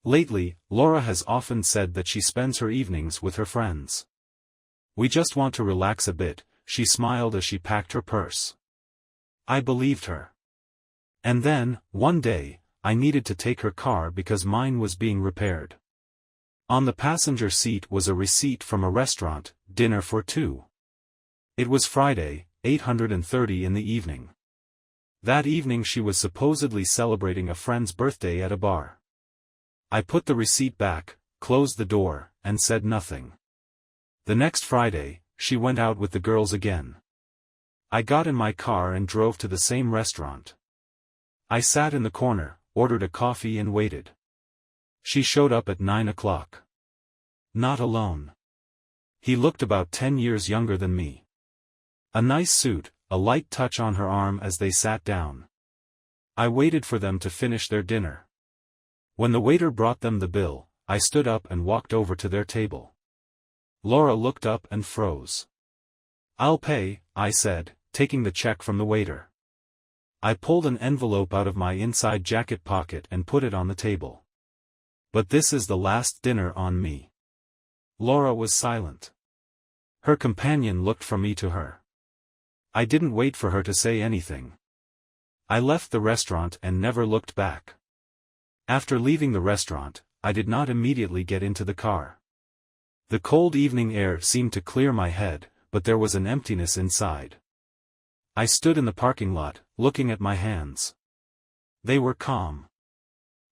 Lately, Laura has often said that she spends her evenings with her friends. We just want to relax a bit, she smiled as she packed her purse. I believed her. And then, one day, I needed to take her car because mine was being repaired. On the passenger seat was a receipt from a restaurant, dinner for two. It was Friday, 8:30 in the evening. That evening she was supposedly celebrating a friend's birthday at a bar. I put the receipt back, closed the door, and said nothing. The next Friday, she went out with the girls again. I got in my car and drove to the same restaurant. I sat in the corner, ordered a coffee and waited. She showed up at 9 o'clock. Not alone. He looked about 10 years younger than me. A nice suit, a light touch on her arm as they sat down. I waited for them to finish their dinner. When the waiter brought them the bill, I stood up and walked over to their table. Laura looked up and froze. "I'll pay," I said, taking the check from the waiter. I pulled an envelope out of my inside jacket pocket and put it on the table. "But this is the last dinner on me." Laura was silent. Her companion looked from me to her. I didn't wait for her to say anything. I left the restaurant and never looked back. After leaving the restaurant, I did not immediately get into the car. The cold evening air seemed to clear my head, but there was an emptiness inside. I stood in the parking lot, looking at my hands. They were calm.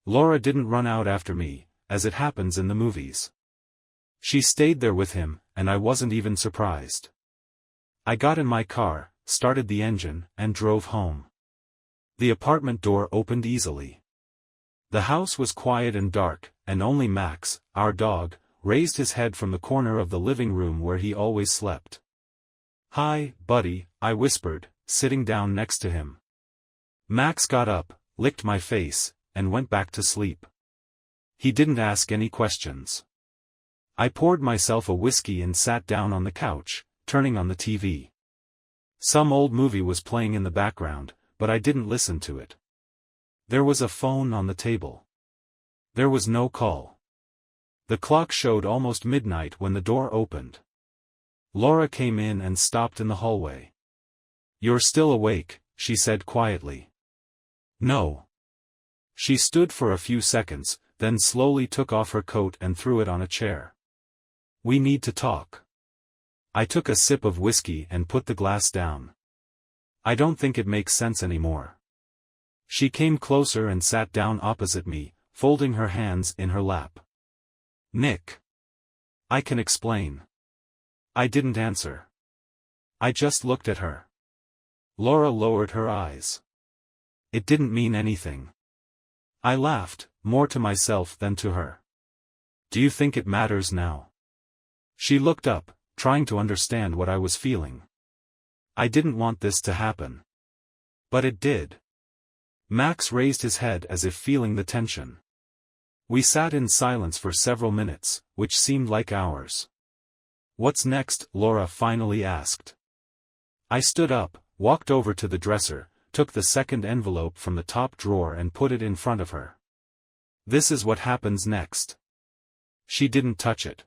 Laura didn't run out after me, as it happens in the movies. She stayed there with him, and I wasn't even surprised. I got in my car, started the engine, and drove home. The apartment door opened easily. The house was quiet and dark, and only Max, our dog, raised his head from the corner of the living room where he always slept. "Hi, buddy," I whispered, sitting down next to him. Max got up, licked my face, and went back to sleep. He didn't ask any questions. I poured myself a whiskey and sat down on the couch, turning on the TV. Some old movie was playing in the background, but I didn't listen to it. There was a phone on the table. There was no call. The clock showed almost midnight when the door opened. Laura came in and stopped in the hallway. "You're still awake," she said quietly. "No." She stood for a few seconds, then slowly took off her coat and threw it on a chair. "We need to talk." I took a sip of whiskey and put the glass down. "I don't think it makes sense anymore." She came closer and sat down opposite me, folding her hands in her lap. "Nick. I can explain." I didn't answer. I just looked at her. Laura lowered her eyes. It didn't mean anything. I laughed, more to myself than to her. "Do you think it matters now?" She looked up, trying to understand what I was feeling. I didn't want this to happen. But it did. Max raised his head as if feeling the tension. We sat in silence for several minutes, which seemed like hours. "What's next?" Laura finally asked. I stood up, walked over to the dresser, took the second envelope from the top drawer and put it in front of her. "This is what happens next." She didn't touch it.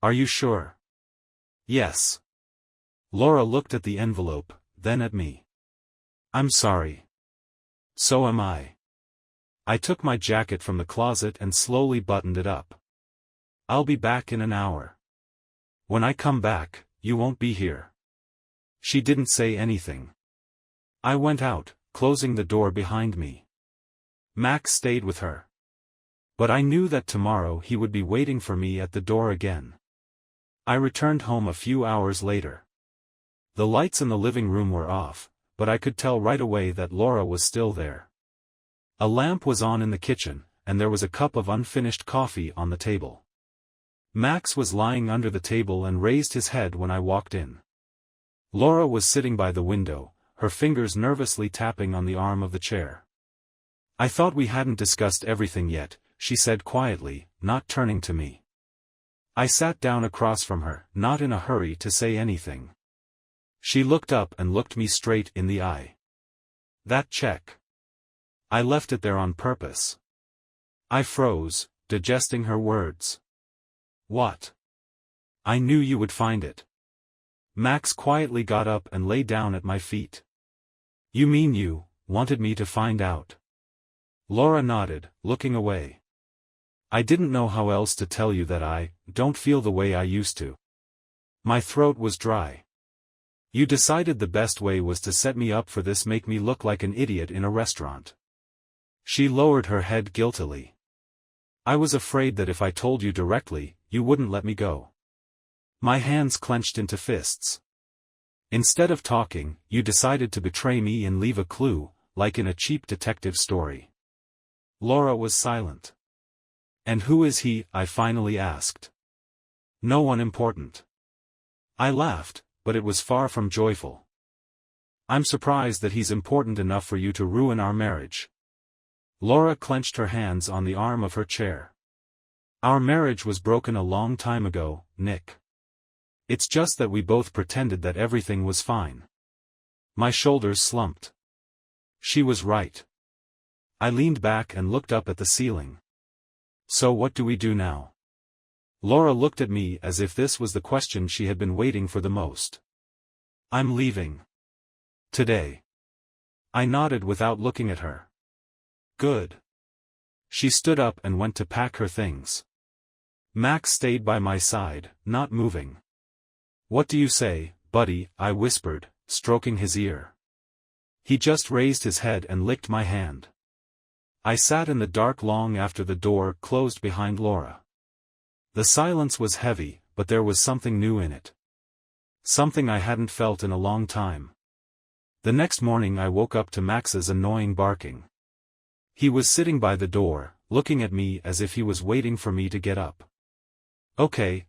"Are you sure?" "Yes." Laura looked at the envelope, then at me. "I'm sorry." "So am I." I took my jacket from the closet and slowly buttoned it up. "I'll be back in an hour. When I come back, you won't be here." She didn't say anything. I went out, closing the door behind me. Max stayed with her. But I knew that tomorrow he would be waiting for me at the door again. I returned home a few hours later. The lights in the living room were off, but I could tell right away that Laura was still there. A lamp was on in the kitchen, and there was a cup of unfinished coffee on the table. Max was lying under the table and raised his head when I walked in. Laura was sitting by the window, her fingers nervously tapping on the arm of the chair. "I thought we hadn't discussed everything yet," she said quietly, not turning to me. I sat down across from her, not in a hurry to say anything. She looked up and looked me straight in the eye. "That check. I left it there on purpose." I froze, digesting her words. What? I knew you would find it. Max quietly got up and lay down at my feet. You mean you wanted me to find out? Laura nodded, looking away. I didn't know how else to tell you that I don't feel the way I used to. My throat was dry. You decided the best way was to set me up for this, make me look like an idiot in a restaurant. She lowered her head guiltily. I was afraid that if I told you directly, you wouldn't let me go. My hands clenched into fists. Instead of talking, you decided to betray me and leave a clue, like in a cheap detective story. Laura was silent. And who is he? I finally asked. No one important. I laughed, but it was far from joyful. I'm surprised that he's important enough for you to ruin our marriage. Laura clenched her hands on the arm of her chair. Our marriage was broken a long time ago, Nick. It's just that we both pretended that everything was fine. My shoulders slumped. She was right. I leaned back and looked up at the ceiling. So what do we do now? Laura looked at me as if this was the question she had been waiting for the most. I'm leaving. Today. I nodded without looking at her. Good. She stood up and went to pack her things. Max stayed by my side, not moving. What do you say, buddy? I whispered, stroking his ear. He just raised his head and licked my hand. I sat in the dark long after the door closed behind Laura. The silence was heavy, but there was something new in it. Something I hadn't felt in a long time. The next morning I woke up to Max's annoying barking. He was sitting by the door, looking at me as if he was waiting for me to get up. Okay.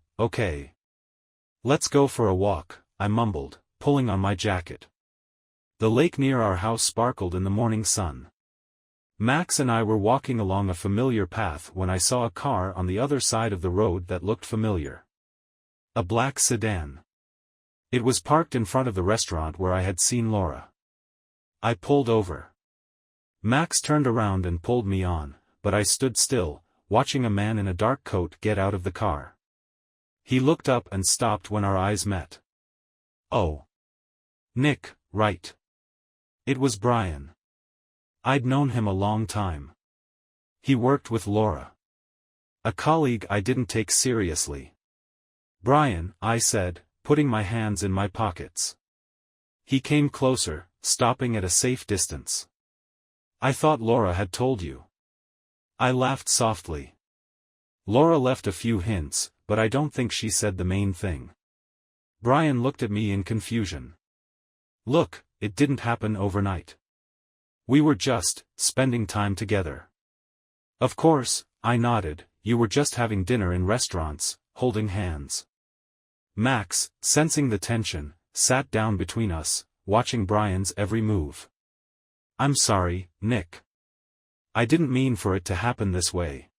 Let's go for a walk, I mumbled, pulling on my jacket. The lake near our house sparkled in the morning sun. Max and I were walking along a familiar path when I saw a car on the other side of the road that looked familiar. A black sedan. It was parked in front of the restaurant where I had seen Laura. I pulled over. Max turned around and pulled me on, but I stood still, watching a man in a dark coat get out of the car. He looked up and stopped when our eyes met. Oh. Nick, right. It was Brian. I'd known him a long time. He worked with Laura. A colleague I didn't take seriously. Brian, I said, putting my hands in my pockets. He came closer, stopping at a safe distance. I thought Laura had told you. I laughed softly. Laura left a few hints, but I don't think she said the main thing. Brian looked at me in confusion. Look, it didn't happen overnight. We were just spending time together. Of course, I nodded, you were just having dinner in restaurants, holding hands. Max, sensing the tension, sat down between us, watching Brian's every move. I'm sorry, Nick. I didn't mean for it to happen this way.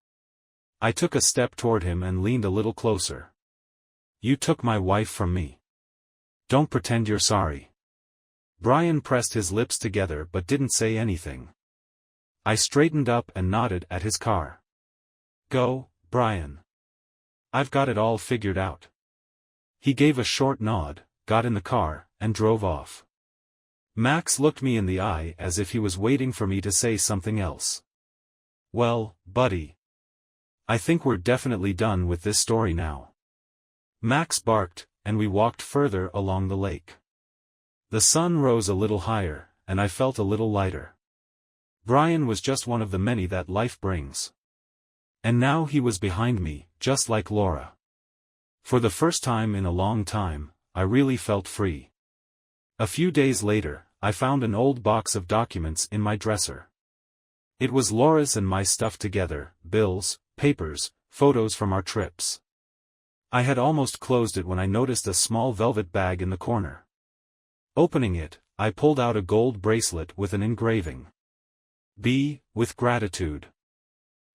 I took a step toward him and leaned a little closer. You took my wife from me. Don't pretend you're sorry. Brian pressed his lips together but didn't say anything. I straightened up and nodded at his car. Go, Brian. I've got it all figured out. He gave a short nod, got in the car, and drove off. Max looked me in the eye as if he was waiting for me to say something else. Well, buddy. I think we're definitely done with this story now. Max barked, and we walked further along the lake. The sun rose a little higher, and I felt a little lighter. Brian was just one of the many that life brings. And now he was behind me, just like Laura. For the first time in a long time, I really felt free. A few days later, I found an old box of documents in my dresser. It was Laura's and my stuff together, bills, papers, photos from our trips. I had almost closed it when I noticed a small velvet bag in the corner. Opening it, I pulled out a gold bracelet with an engraving. B, with gratitude.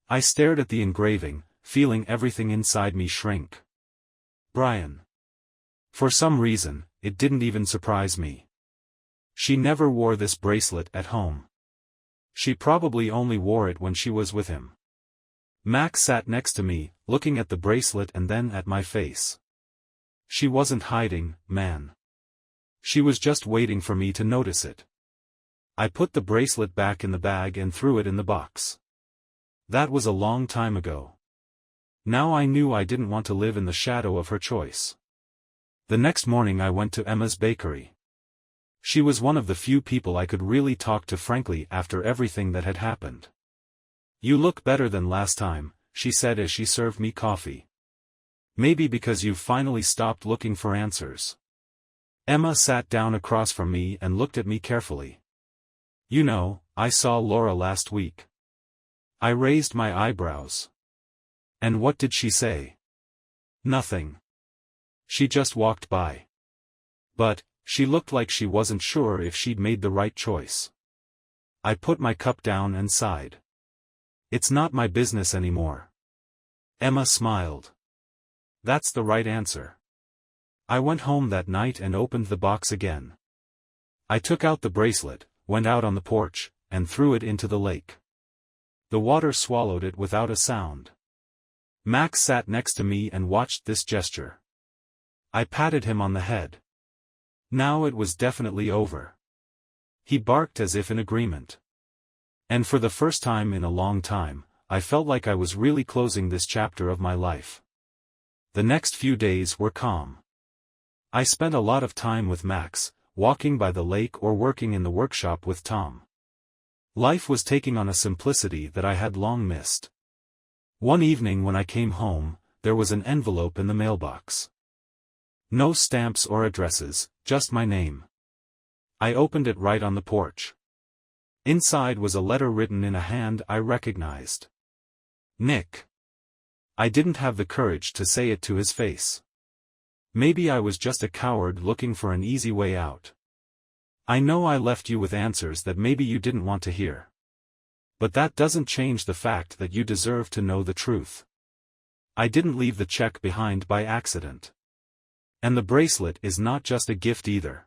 I stared at the engraving, feeling everything inside me shrink. Brian. For some reason, it didn't even surprise me. She never wore this bracelet at home. She probably only wore it when she was with him. Max sat next to me, looking at the bracelet and then at my face. She wasn't hiding, man. She was just waiting for me to notice it. I put the bracelet back in the bag and threw it in the box. That was a long time ago. Now I knew I didn't want to live in the shadow of her choice. The next morning I went to Emma's bakery. She was one of the few people I could really talk to frankly after everything that had happened. "You look better than last time," she said as she served me coffee. "Maybe because you've finally stopped looking for answers." Emma sat down across from me and looked at me carefully. "You know, I saw Laura last week." I raised my eyebrows. "And what did she say?" "Nothing. She just walked by. But, she looked like she wasn't sure if she'd made the right choice." I put my cup down and sighed. "It's not my business anymore." Emma smiled. "That's the right answer." I went home that night and opened the box again. I took out the bracelet, went out on the porch, and threw it into the lake. The water swallowed it without a sound. Max sat next to me and watched this gesture. I patted him on the head. Now it was definitely over. He barked as if in agreement. And for the first time in a long time, I felt like I was really closing this chapter of my life. The next few days were calm. I spent a lot of time with Max, walking by the lake or working in the workshop with Tom. Life was taking on a simplicity that I had long missed. One evening when I came home, there was an envelope in the mailbox. No stamps or addresses, just my name. I opened it right on the porch. Inside was a letter written in a hand I recognized. "Nick." I didn't have the courage to say it to his face. Maybe I was just a coward looking for an easy way out. "I know I left you with answers that maybe you didn't want to hear. But that doesn't change the fact that you deserve to know the truth. I didn't leave the check behind by accident. And the bracelet is not just a gift either.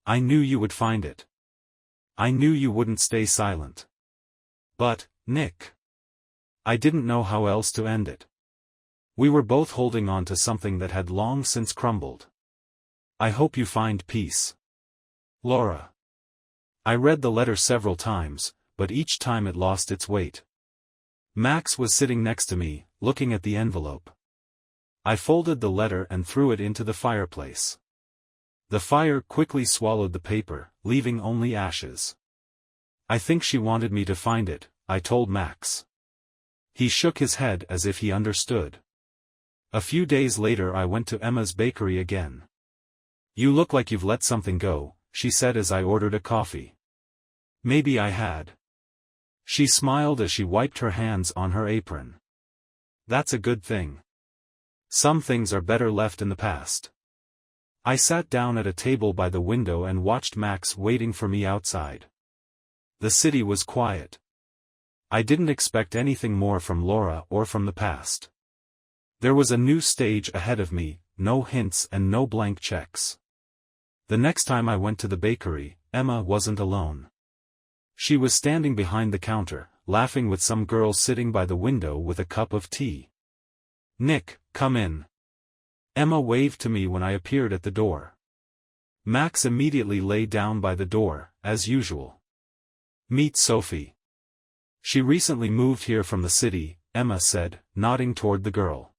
I knew you would find it. I knew you wouldn't stay silent. But, Nick. I didn't know how else to end it. We were both holding on to something that had long since crumbled. I hope you find peace. Laura." I read the letter several times, but each time it lost its weight. Max was sitting next to me, looking at the envelope. I folded the letter and threw it into the fireplace. The fire quickly swallowed the paper, leaving only ashes. "I think she wanted me to find it," I told Max. He shook his head as if he understood. A few days later I went to Emma's bakery again. "You look like you've let something go," she said as I ordered a coffee. Maybe I had. She smiled as she wiped her hands on her apron. "That's a good thing. Some things are better left in the past." I sat down at a table by the window and watched Max waiting for me outside. The city was quiet. I didn't expect anything more from Laura or from the past. There was a new stage ahead of me, no hints and no blank checks. The next time I went to the bakery, Emma wasn't alone. She was standing behind the counter, laughing with some girl sitting by the window with a cup of tea. "Nick, come in." Emma waved to me when I appeared at the door. Max immediately lay down by the door, as usual. "Meet Sophie. She recently moved here from the city," Emma said, nodding toward the girl.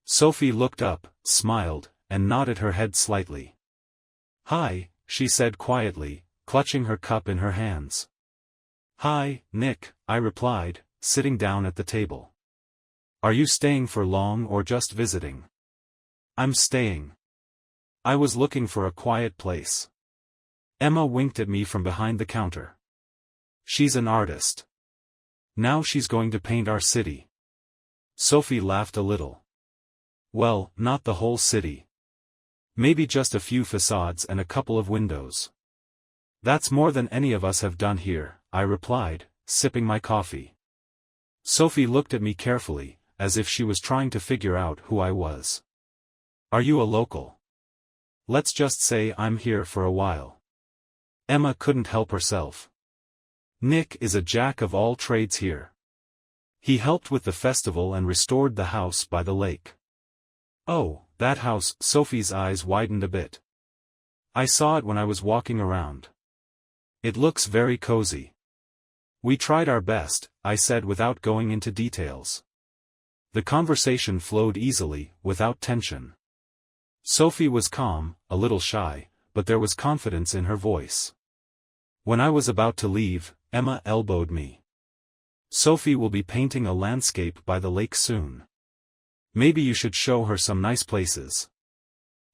Sophie looked up, smiled, and nodded her head slightly. "Hi," she said quietly, clutching her cup in her hands. "Hi, Nick," I replied, sitting down at the table. "Are you staying for long or just visiting?" "I'm staying. I was looking for a quiet place." Emma winked at me from behind the counter. "She's an artist. Now she's going to paint our city." Sophie laughed a little. "Well, not the whole city. Maybe just a few facades and a couple of windows." "That's more than any of us have done here," I replied, sipping my coffee. Sophie looked at me carefully, as if she was trying to figure out who I was. "Are you a local?" "Let's just say I'm here for a while." Emma couldn't help herself. "Nick is a jack of all trades here. He helped with the festival and restored the house by the lake. Oh, that house, Sophie's eyes widened a bit. I saw it when I was walking around. It looks very cozy. We tried our best, I said without going into details. The conversation flowed easily, without tension. Sophie was calm, a little shy, but there was confidence in her voice. When I was about to leave, Emma elbowed me. Sophie will be painting a landscape by the lake soon. Maybe you should show her some nice places.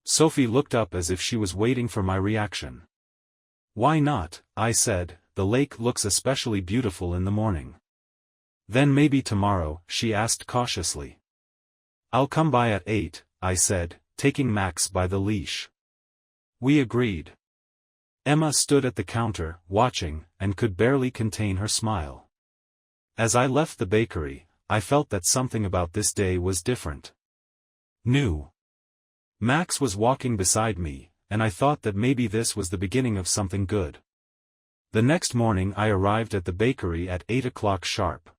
Sophie looked up as if she was waiting for my reaction. Why not, I said, the lake looks especially beautiful in the morning. Then maybe tomorrow, she asked cautiously. I'll come by at 8, I said, taking Max by the leash. We agreed. Emma stood at the counter, watching, and could barely contain her smile. As I left the bakery, I felt that something about this day was different. New. Max was walking beside me, and I thought that maybe this was the beginning of something good. The next morning I arrived at the bakery at 8 o'clock sharp.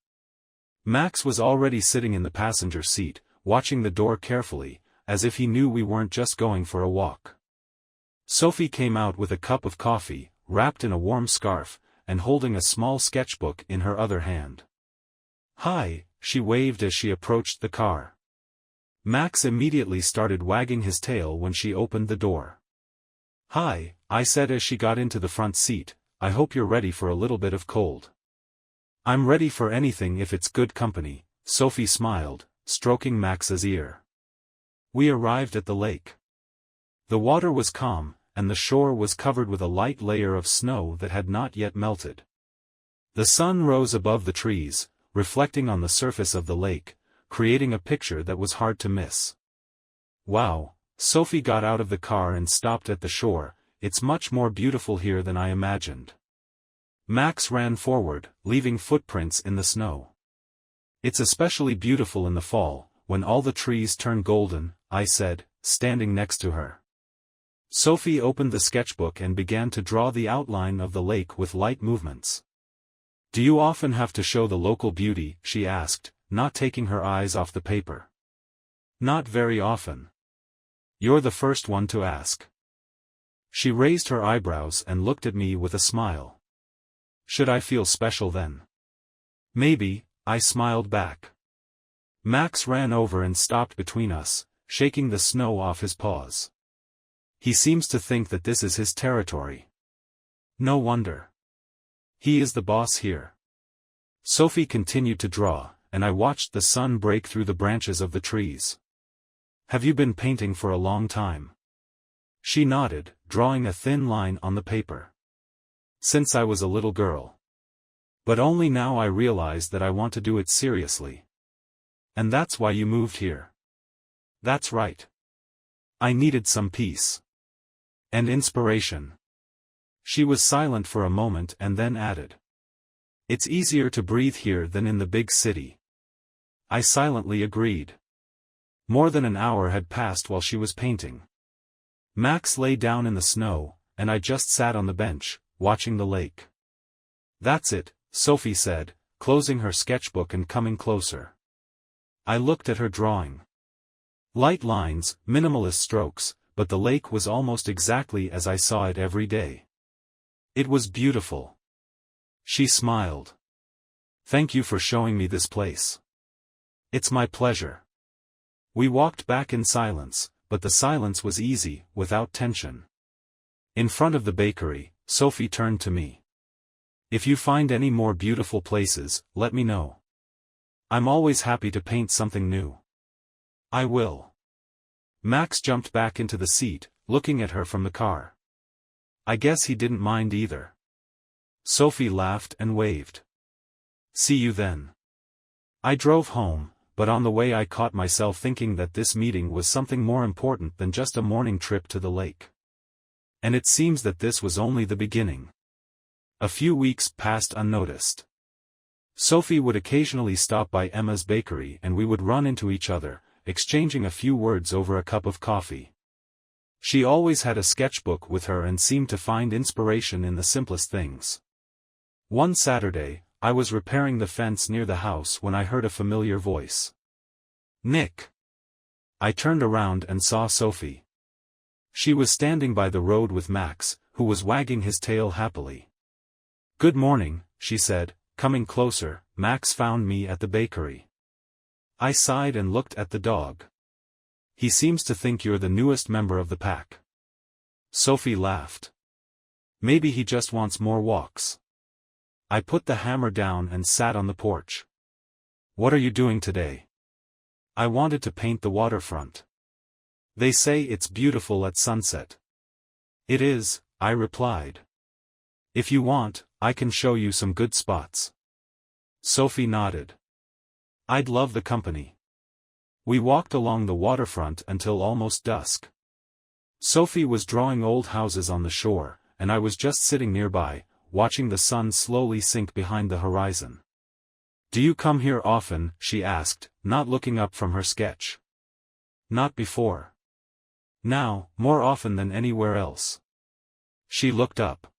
Max was already sitting in the passenger seat, watching the door carefully, as if he knew we weren't just going for a walk. Sophie came out with a cup of coffee, wrapped in a warm scarf, and holding a small sketchbook in her other hand. Hi, she waved as she approached the car. Max immediately started wagging his tail when she opened the door. Hi, I said as she got into the front seat, I hope you're ready for a little bit of cold. I'm ready for anything if it's good company, Sophie smiled, stroking Max's ear. We arrived at the lake. The water was calm, and the shore was covered with a light layer of snow that had not yet melted. The sun rose above the trees, reflecting on the surface of the lake, creating a picture that was hard to miss. Wow, Sophie got out of the car and stopped at the shore, it's much more beautiful here than I imagined. Max ran forward, leaving footprints in the snow. It's especially beautiful in the fall, when all the trees turn golden, I said, standing next to her. Sophie opened the sketchbook and began to draw the outline of the lake with light movements. Do you often have to show the local beauty, she asked, not taking her eyes off the paper. Not very often. You're the first one to ask. She raised her eyebrows and looked at me with a smile. Should I feel special then? Maybe, I smiled back. Max ran over and stopped between us, shaking the snow off his paws. He seems to think that this is his territory. No wonder. He is the boss here. Sophie continued to draw, and I watched the sun break through the branches of the trees. Have you been painting for a long time? She nodded, drawing a thin line on the paper. Since I was a little girl. But only now I realize that I want to do it seriously. And that's why you moved here. That's right. I needed some peace. And inspiration. She was silent for a moment and then added. It's easier to breathe here than in the big city. I silently agreed. More than an hour had passed while she was painting. Max lay down in the snow, and I just sat on the bench, watching the lake. That's it, Sophie said, closing her sketchbook and coming closer. I looked at her drawing. Light lines, minimalist strokes, but the lake was almost exactly as I saw it every day. It was beautiful. She smiled. Thank you for showing me this place. It's my pleasure. We walked back in silence, but the silence was easy, without tension. In front of the bakery, Sophie turned to me. If you find any more beautiful places, let me know. I'm always happy to paint something new. I will. Max jumped back into the seat, looking at her from the car. I guess he didn't mind either. Sophie laughed and waved. See you then. I drove home, but on the way I caught myself thinking that this meeting was something more important than just a morning trip to the lake. And it seems that this was only the beginning. A few weeks passed unnoticed. Sophie would occasionally stop by Emma's bakery and we would run into each other, exchanging a few words over a cup of coffee. She always had a sketchbook with her and seemed to find inspiration in the simplest things. One Saturday, I was repairing the fence near the house when I heard a familiar voice. Nick. I turned around and saw Sophie. She was standing by the road with Max, who was wagging his tail happily. Good morning, she said, coming closer. Max found me at the bakery. I sighed and looked at the dog. He seems to think you're the newest member of the pack. Sophie laughed. Maybe he just wants more walks. I put the hammer down and sat on the porch. What are you doing today? I wanted to paint the waterfront. They say it's beautiful at sunset. It is, I replied. If you want, I can show you some good spots. Sophie nodded. I'd love the company. We walked along the waterfront until almost dusk. Sophie was drawing old houses on the shore, and I was just sitting nearby, watching the sun slowly sink behind the horizon. Do you come here often? She asked, not looking up from her sketch. Not before. Now, more often than anywhere else. She looked up.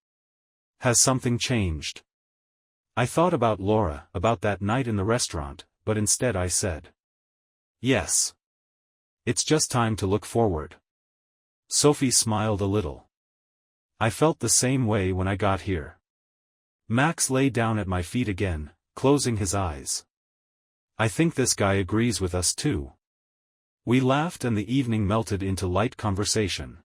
Has something changed? I thought about Laura, about that night in the restaurant, but instead I said, yes. It's just time to look forward. Sophie smiled a little. I felt the same way when I got here. Max lay down at my feet again, closing his eyes. I think this guy agrees with us too. We laughed and the evening melted into light conversation.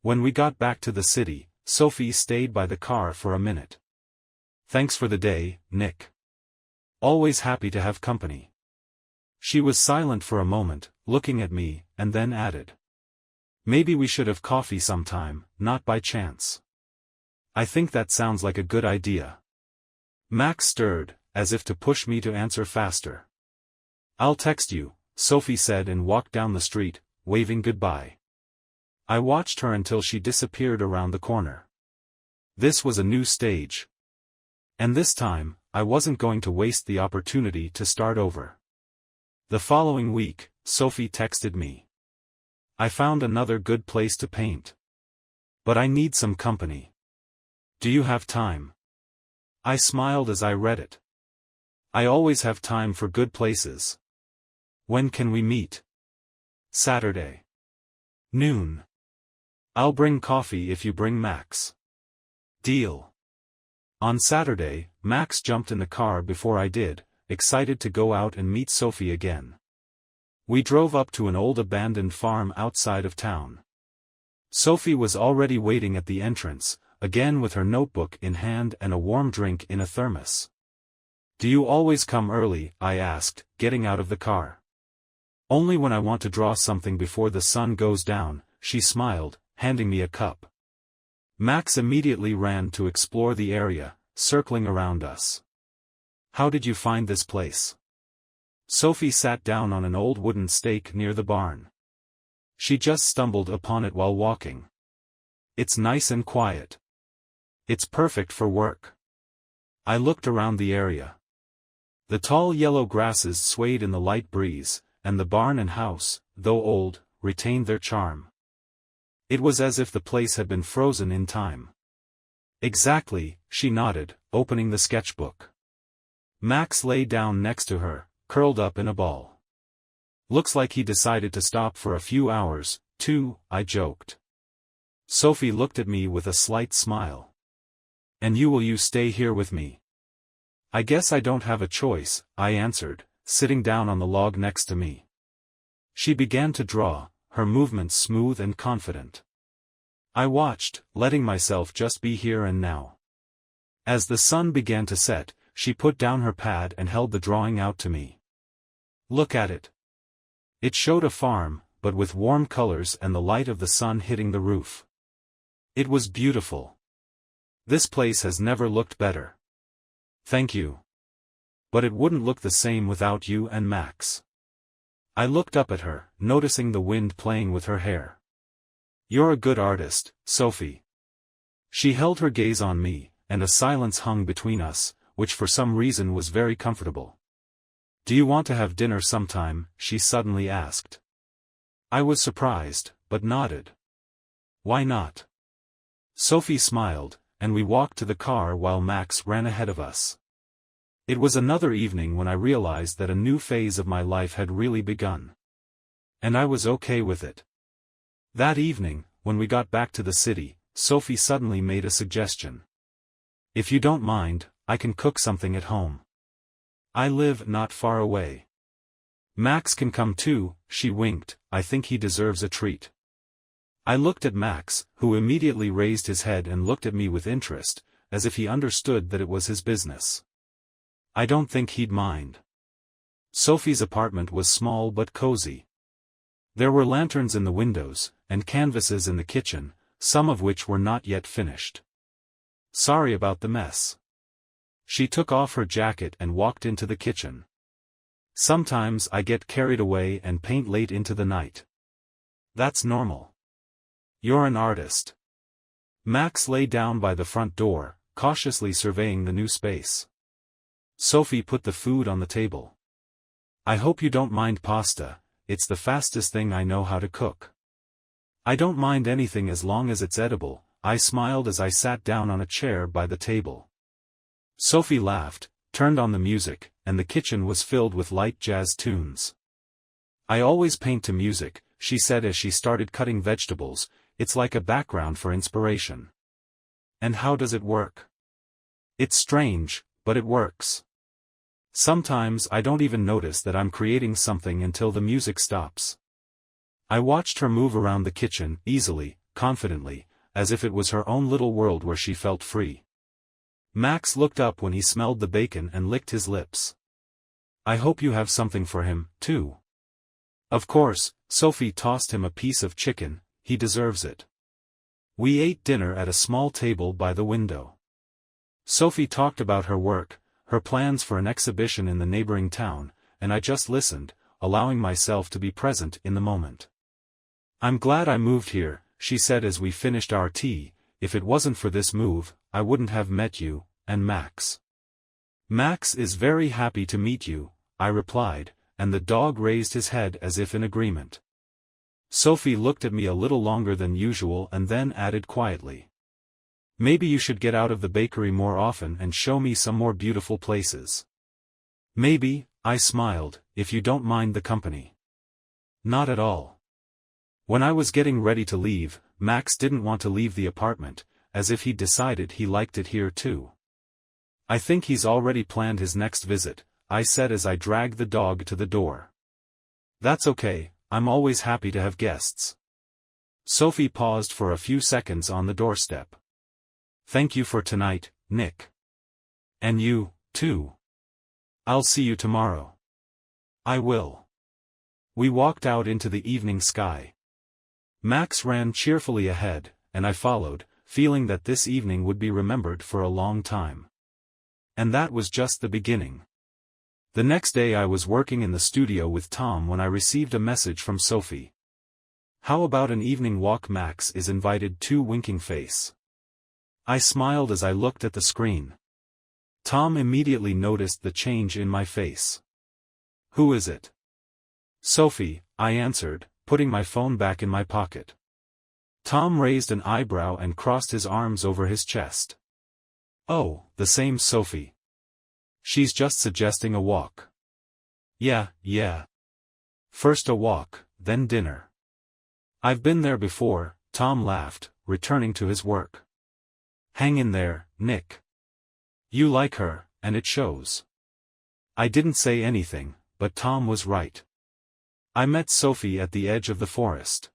When we got back to the city, Sophie stayed by the car for a minute. Thanks for the day, Nick. Always happy to have company. She was silent for a moment, looking at me, and then added. Maybe we should have coffee sometime, not by chance. I think that sounds like a good idea. Max stirred, as if to push me to answer faster. I'll text you, Sophie said and walked down the street, waving goodbye. I watched her until she disappeared around the corner. This was a new stage. And this time, I wasn't going to waste the opportunity to start over. The following week, Sophie texted me. I found another good place to paint. But I need some company. Do you have time? I smiled as I read it. I always have time for good places. When can we meet? Saturday. Noon. I'll bring coffee if you bring Max. Deal. On Saturday, Max jumped in the car before I did, excited to go out and meet Sophie again. We drove up to an old abandoned farm outside of town. Sophie was already waiting at the entrance, again with her notebook in hand and a warm drink in a thermos. Do you always come early? I asked, getting out of the car. Only when I want to draw something before the sun goes down, she smiled, handing me a cup. Max immediately ran to explore the area, circling around us. How did you find this place? Sophie sat down on an old wooden stake near the barn. She just stumbled upon it while walking. It's nice and quiet. It's perfect for work. I looked around the area. The tall yellow grasses swayed in the light breeze, and the barn and house, though old, retained their charm. It was as if the place had been frozen in time. Exactly, she nodded, opening the sketchbook. Max lay down next to her, curled up in a ball. Looks like he decided to stop for a few hours, too, I joked. Sophie looked at me with a slight smile. And will you stay here with me? I guess I don't have a choice, I answered, sitting down on the log next to me. She began to draw, her movements smooth and confident. I watched, letting myself just be here and now. As the sun began to set, she put down her pad and held the drawing out to me. Look at it. It showed a farm, but with warm colors and the light of the sun hitting the roof. It was beautiful. This place has never looked better. Thank you. But it wouldn't look the same without you and Max. I looked up at her, noticing the wind playing with her hair. You're a good artist, Sophie. She held her gaze on me, and a silence hung between us, which for some reason was very comfortable. Do you want to have dinner sometime? She suddenly asked. I was surprised, but nodded. Why not? Sophie smiled, and we walked to the car while Max ran ahead of us. It was another evening when I realized that a new phase of my life had really begun. And I was okay with it. That evening, when we got back to the city, Sophie suddenly made a suggestion. "If you don't mind, I can cook something at home. I live not far away. Max can come too." She winked. "I think he deserves a treat." I looked at Max, who immediately raised his head and looked at me with interest, as if he understood that it was his business. "I don't think he'd mind." Sophie's apartment was small but cozy. There were lanterns in the windows, and canvases in the kitchen, some of which were not yet finished. "Sorry about the mess." She took off her jacket and walked into the kitchen. "Sometimes I get carried away and paint late into the night. That's normal. You're an artist." Max lay down by the front door, cautiously surveying the new space. Sophie put the food on the table. "I hope you don't mind pasta, it's the fastest thing I know how to cook." "I don't mind anything as long as it's edible," I smiled as I sat down on a chair by the table. Sophie laughed, turned on the music, and the kitchen was filled with light jazz tunes. "I always paint to music," she said as she started cutting vegetables. "It's like a background for inspiration." "And how does it work?" "It's strange, but it works. Sometimes I don't even notice that I'm creating something until the music stops." I watched her move around the kitchen, easily, confidently, as if it was her own little world where she felt free. Max looked up when he smelled the bacon and licked his lips. "I hope you have something for him, too." "Of course," Sophie tossed him a piece of chicken, "he deserves it." We ate dinner at a small table by the window. Sophie talked about her work, her plans for an exhibition in the neighboring town, and I just listened, allowing myself to be present in the moment. "I'm glad I moved here," she said as we finished our tea. "If it wasn't for this move, I wouldn't have met you, and Max." "Max is very happy to meet you," I replied, and the dog raised his head as if in agreement. Sophie looked at me a little longer than usual and then added quietly, "Maybe you should get out of the bakery more often and show me some more beautiful places." "Maybe," I smiled, "if you don't mind the company." "Not at all." When I was getting ready to leave, Max didn't want to leave the apartment, as if he'd decided he liked it here too. "I think he's already planned his next visit," I said as I dragged the dog to the door. "That's okay, I'm always happy to have guests." Sophie paused for a few seconds on the doorstep. "Thank you for tonight, Nick. And you, too. I'll see you tomorrow." "I will." We walked out into the evening sky. Max ran cheerfully ahead, and I followed, feeling that this evening would be remembered for a long time. And that was just the beginning. The next day I was working in the studio with Tom when I received a message from Sophie. "How about an evening walk? Max is invited too." Winking face. I smiled as I looked at the screen. Tom immediately noticed the change in my face. "Who is it?" "Sophie," I answered, putting my phone back in my pocket. Tom raised an eyebrow and crossed his arms over his chest. "Oh, the same Sophie. She's just suggesting a walk." Yeah. First a walk, then dinner." "I've been there before," Tom laughed, returning to his work. "Hang in there, Nick. You like her, and it shows." I didn't say anything, but Tom was right. I met Sophie at the edge of the forest.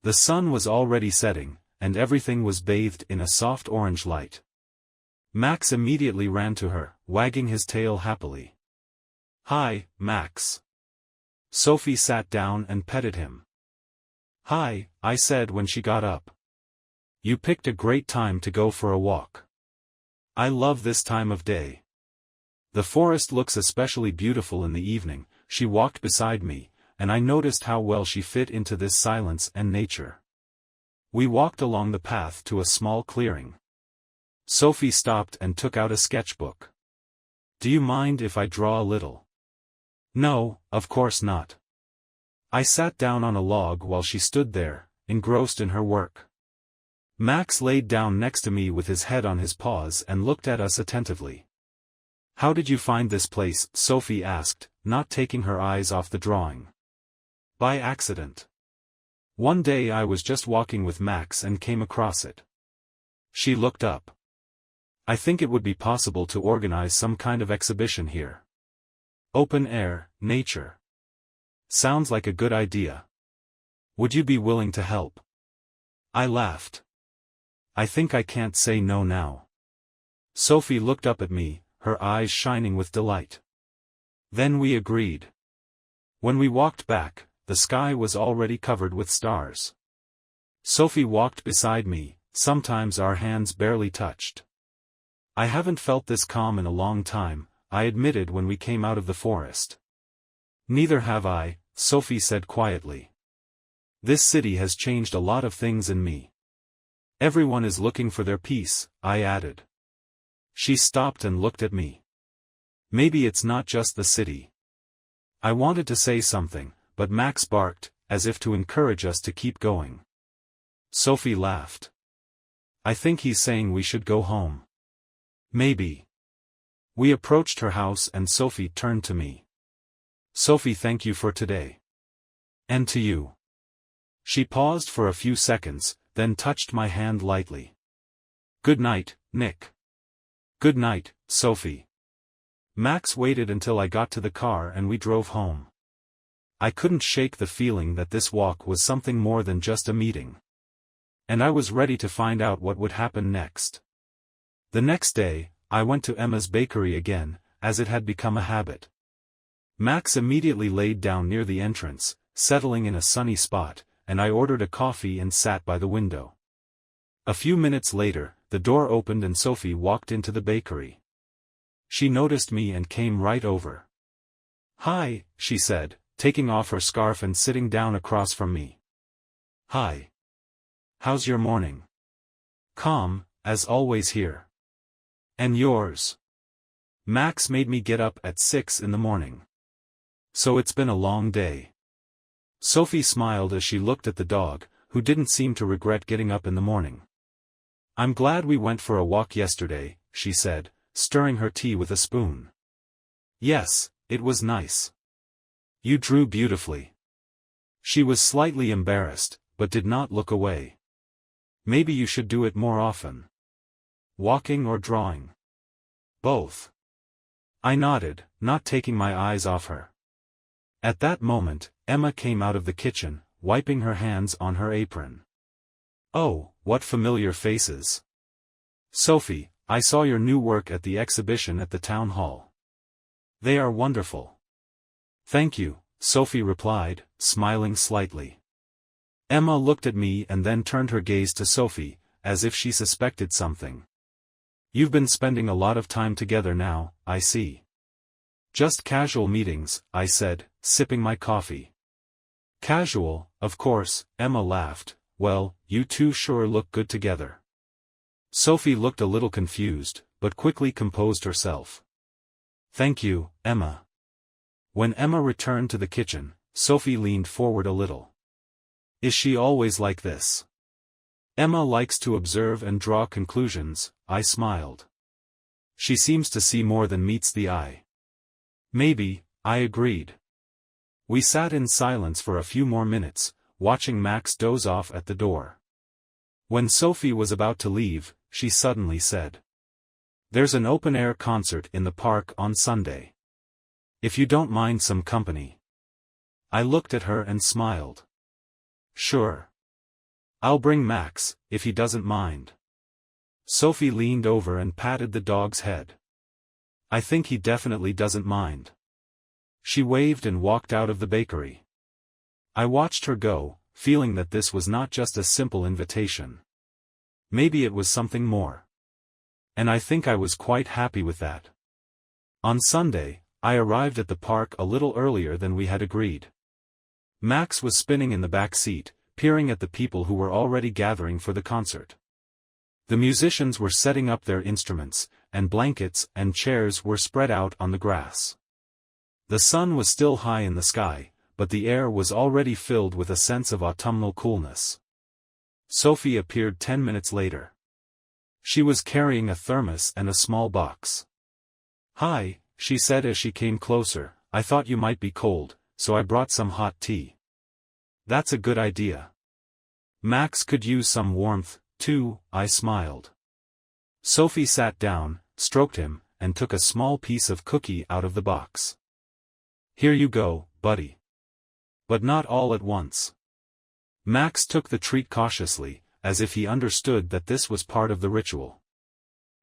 The sun was already setting, and everything was bathed in a soft orange light. Max immediately ran to her, wagging his tail happily. "Hi, Max." Sophie sat down and petted him. "Hi," I said when she got up. "You picked a great time to go for a walk. I love this time of day. The forest looks especially beautiful in the evening." She walked beside me, and I noticed how well she fit into this silence and nature. We walked along the path to a small clearing. Sophie stopped and took out a sketchbook. "Do you mind if I draw a little?" "No, of course not." I sat down on a log while she stood there, engrossed in her work. Max laid down next to me with his head on his paws and looked at us attentively. How did you find this place? Sophie asked, not taking her eyes off the drawing. By accident. One day I was just walking with Max and came across it. She looked up. I think it would be possible to organize some kind of exhibition here. Open air, nature. Sounds like a good idea. Would you be willing to help? I laughed. I think I can't say no now. Sophie looked up at me, her eyes shining with delight. Then we agreed. When we walked back, the sky was already covered with stars. Sophie walked beside me, sometimes our hands barely touched. I haven't felt this calm in a long time, I admitted when we came out of the forest. Neither have I, Sophie said quietly. This city has changed a lot of things in me. Everyone is looking for their peace, I added. She stopped and looked at me. Maybe it's not just the city. I wanted to say something, but Max barked, as if to encourage us to keep going. Sophie laughed. I think he's saying we should go home. Maybe. We approached her house and Sophie turned to me. Sophie, thank you for today. And to you. She paused for a few seconds, then touched my hand lightly. Good night, Nick. Good night, Sophie. Max waited until I got to the car and we drove home. I couldn't shake the feeling that this walk was something more than just a meeting. And I was ready to find out what would happen next. The next day, I went to Emma's bakery again, as it had become a habit. Max immediately laid down near the entrance, settling in a sunny spot, and I ordered a coffee and sat by the window. A few minutes later, the door opened and Sophie walked into the bakery. She noticed me and came right over. Hi, she said, taking off her scarf and sitting down across from me. Hi. How's your morning? Calm, as always here. And yours? Max made me get up at 6 in the morning. So it's been a long day. Sophie smiled as she looked at the dog, who didn't seem to regret getting up in the morning. I'm glad we went for a walk yesterday, she said, stirring her tea with a spoon. Yes, it was nice. You drew beautifully. She was slightly embarrassed, but did not look away. Maybe you should do it more often. Walking or drawing? Both. I nodded, not taking my eyes off her. At that moment, Emma came out of the kitchen, wiping her hands on her apron. Oh, what familiar faces. Sophie, I saw your new work at the exhibition at the town hall. They are wonderful. Thank you, Sophie replied, smiling slightly. Emma looked at me and then turned her gaze to Sophie, as if she suspected something. You've been spending a lot of time together now, I see. Just casual meetings, I said, sipping my coffee. Casual, of course, Emma laughed. Well, you two sure look good together. Sophie looked a little confused, but quickly composed herself. Thank you, Emma. When Emma returned to the kitchen, Sophie leaned forward a little. Is she always like this? Emma likes to observe and draw conclusions, I smiled. She seems to see more than meets the eye. Maybe, I agreed. We sat in silence for a few more minutes, watching Max doze off at the door. When Sophie was about to leave, she suddenly said, There's an open-air concert in the park on Sunday. If you don't mind some company. I looked at her and smiled. Sure. I'll bring Max, if he doesn't mind. Sophie leaned over and patted the dog's head. I think he definitely doesn't mind. She waved and walked out of the bakery. I watched her go, feeling that this was not just a simple invitation. Maybe it was something more. And I think I was quite happy with that. On Sunday, I arrived at the park a little earlier than we had agreed. Max was spinning in the back seat, peering at the people who were already gathering for the concert. The musicians were setting up their instruments, and blankets and chairs were spread out on the grass. The sun was still high in the sky, but the air was already filled with a sense of autumnal coolness. Sophie appeared 10 minutes later. She was carrying a thermos and a small box. Hi, she said as she came closer, I thought you might be cold, so I brought some hot tea. That's a good idea. Max could use some warmth, too, I smiled. Sophie sat down, stroked him, and took a small piece of cookie out of the box. Here you go, buddy. But not all at once. Max took the treat cautiously, as if he understood that this was part of the ritual.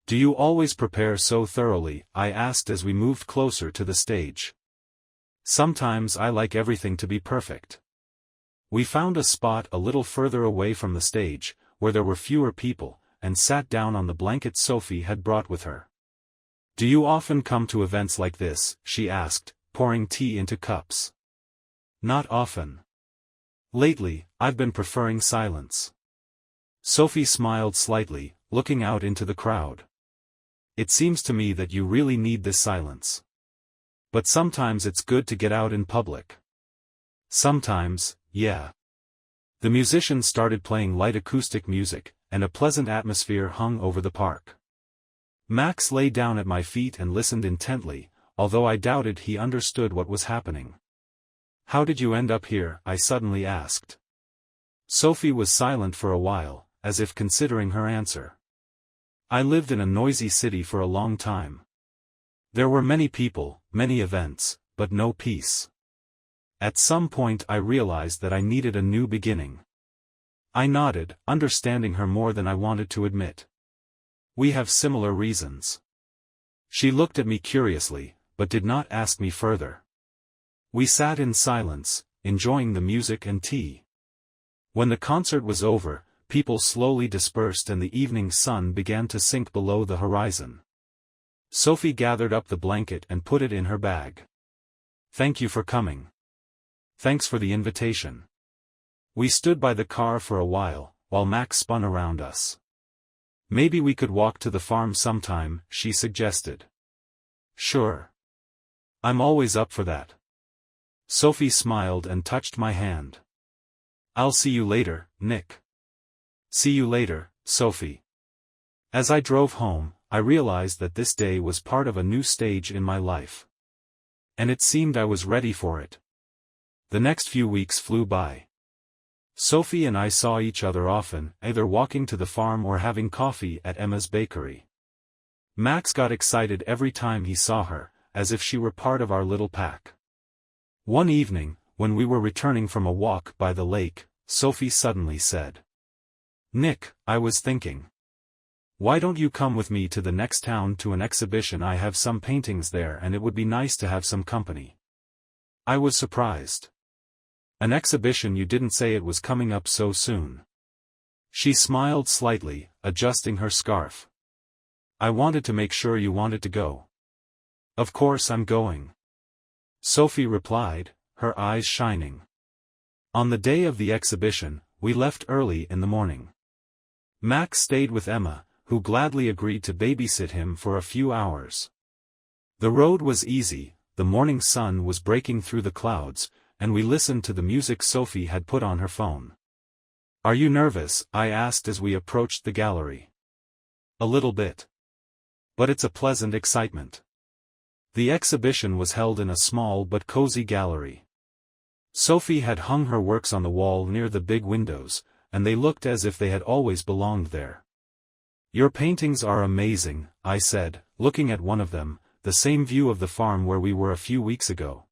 Do you always prepare so thoroughly? I asked as we moved closer to the stage. Sometimes I like everything to be perfect. We found a spot a little further away from the stage, where there were fewer people, and sat down on the blanket Sophie had brought with her. Do you often come to events like this? She asked, pouring tea into cups. Not often. Lately, I've been preferring silence. Sophie smiled slightly, looking out into the crowd. It seems to me that you really need this silence. But sometimes it's good to get out in public. Sometimes, yeah. The musicians started playing light acoustic music, and a pleasant atmosphere hung over the park. Max lay down at my feet and listened intently, although I doubted he understood what was happening. How did you end up here? I suddenly asked. Sophie was silent for a while, as if considering her answer. I lived in a noisy city for a long time. There were many people, many events, but no peace. At some point I realized that I needed a new beginning. I nodded, understanding her more than I wanted to admit. We have similar reasons. She looked at me curiously, but did not ask me further. We sat in silence, enjoying the music and tea. When the concert was over, people slowly dispersed and the evening sun began to sink below the horizon. Sophie gathered up the blanket and put it in her bag. Thank you for coming. Thanks for the invitation. We stood by the car for a while Max spun around us. Maybe we could walk to the farm sometime, she suggested. Sure. I'm always up for that. Sophie smiled and touched my hand. I'll see you later, Nick. See you later, Sophie. As I drove home, I realized that this day was part of a new stage in my life. And it seemed I was ready for it. The next few weeks flew by. Sophie and I saw each other often, either walking to the farm or having coffee at Emma's bakery. Max got excited every time he saw her, as if she were part of our little pack. One evening, when we were returning from a walk by the lake, Sophie suddenly said, Nick, I was thinking. Why don't you come with me to the next town to an exhibition? I have some paintings there and it would be nice to have some company. I was surprised. An exhibition? You didn't say it was coming up so soon. She smiled slightly, adjusting her scarf. I wanted to make sure you wanted to go. Of course I'm going. Sophie replied, her eyes shining. On the day of the exhibition, we left early in the morning. Max stayed with Emma, who gladly agreed to babysit him for a few hours. The road was easy, the morning sun was breaking through the clouds, and we listened to the music Sophie had put on her phone. Are you nervous? I asked as we approached the gallery. A little bit. But it's a pleasant excitement. The exhibition was held in a small but cozy gallery. Sophie had hung her works on the wall near the big windows, and they looked as if they had always belonged there. Your paintings are amazing, I said, looking at one of them, the same view of the farm where we were a few weeks ago.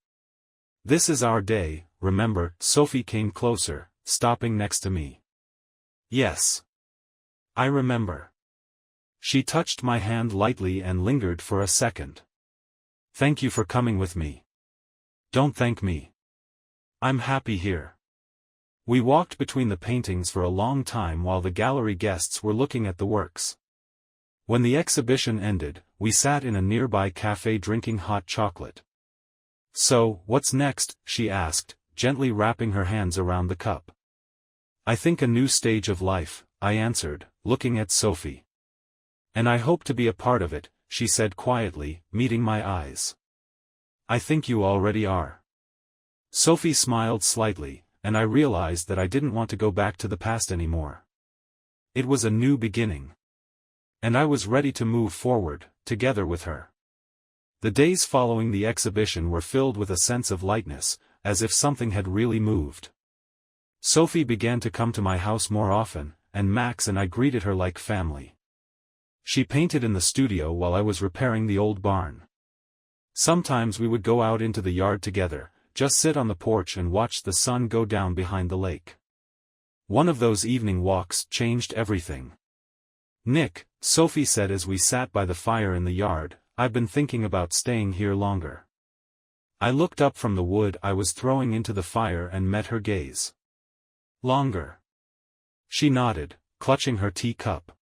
This is our day, remember? Sophie came closer, stopping next to me. Yes. I remember. She touched my hand lightly and lingered for a second. Thank you for coming with me. Don't thank me. I'm happy here. We walked between the paintings for a long time while the gallery guests were looking at the works. When the exhibition ended, we sat in a nearby cafe drinking hot chocolate. So, what's next? She asked, gently wrapping her hands around the cup. I think a new stage of life, I answered, looking at Sophie. And I hope to be a part of it, she said quietly, meeting my eyes. I think you already are. Sophie smiled slightly, and I realized that I didn't want to go back to the past anymore. It was a new beginning. And I was ready to move forward, together with her. The days following the exhibition were filled with a sense of lightness, as if something had really moved. Sophie began to come to my house more often, and Max and I greeted her like family. She painted in the studio while I was repairing the old barn. Sometimes we would go out into the yard together, just sit on the porch and watch the sun go down behind the lake. One of those evening walks changed everything. "Nick," Sophie said as we sat by the fire in the yard, "I've been thinking about staying here longer." I looked up from the wood I was throwing into the fire and met her gaze. "Longer?" She nodded, clutching her teacup.